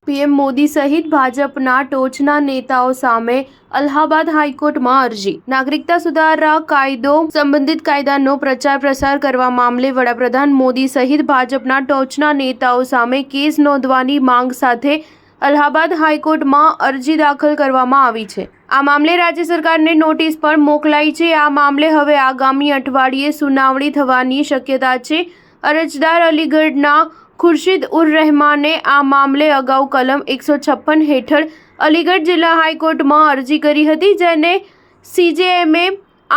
PM Modi સહિત ભાજપના ટોચના નેતાઓ સામે અલ્હાબાદ હાઈકોર્ટમાં અરજી. નાગરિકતા સુધારા કાયદો સંબંધિત કાયદાનો પ્રચાર પ્રસાર કરવા મામલે વડાપ્રધાન મોદી સહિત ભાજપના ટોચના નેતાઓ સામે કેસ નોંધવાની માંગ સાથે અલ્હાબાદ હાઈકોર્ટમાં અરજી દાખલ કરવામાં આવી છે. આ મામલે રાજ્ય સરકારને નોટિસ પણ મોકલાઈ છે. આ મામલે હવે આગામી અઠવાડિયે સુનાવણી થવાની શક્યતા છે. અરજદાર અલીગઢના ખુરશીદ ઉર રહેમાને આ મામલે અગાઉ કલમ 156 હેઠળ અલીગઢ જિલ્લા હાઈકોર્ટમાં અરજી કરી હતી, જેને CJMએ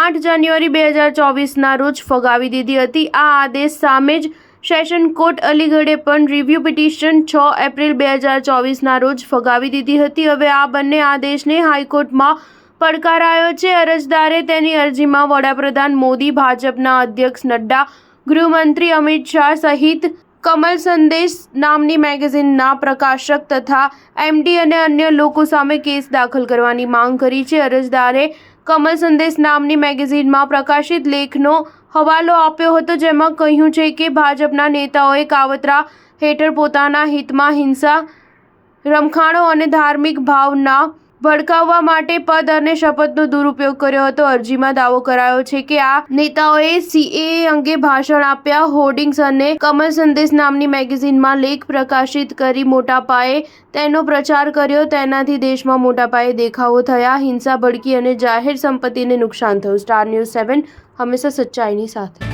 8 જાન્યુઆરી 2024ના રોજ ફગાવી દીધી હતી. આ આદેશ સામે જ સેશન કોર્ટ અલીગઢે પણ રિવ્યુ પિટિશન 6 એપ્રિલ 2024ના રોજ ફગાવી દીધી હતી. હવે આ બંને આદેશને હાઈકોર્ટમાં પડકારાયો છે. અરજદારે તેની અરજીમાં વડાપ્રધાન મોદી, ભાજપના અધ્યક્ષ નડ્ડા, ગૃહમંત્રી અમિત શાહ સહિત કમલ સંદેશ નામની મેગેઝિનના પ્રકાશક તથા MD અને અન્ય લોકો સામે કેસ દાખલ કરવાની માંગ કરી છે. અરજદારે કમલ સંદેશ નામની મેગેઝિનમાં પ્રકાશિત લેખનો હવાલો આપ્યો હતો, જેમાં કહ્યું છે કે ભાજપના નેતાઓએ કાવતરા હેઠળ પોતાના હિતમાં હિંસા, રમખાણો અને ધાર્મિક ભાવના ભડકાવવા માટે પદ અને શપથનો દુરુપયોગ કર્યો હતો. અરજીમાં દાવો કરાયો છે કે આ નેતાઓએ CAA અંગે ભાષણ આપ્યા, હોર્ડિંગ્સ અને કમલ સંદેશ નામની મેગેઝિનમાં લેખ પ્રકાશિત કરી મોટા પાયે તેનો પ્રચાર કર્યો. તેનાથી દેશમાં મોટા પાયે દેખાવો થયા, હિંસા ભડકી અને જાહેર સંપત્તિને નુકસાન થયું. સ્ટાર ન્યૂઝ 7 હંમેશા સચ્ચાઈની સાથે.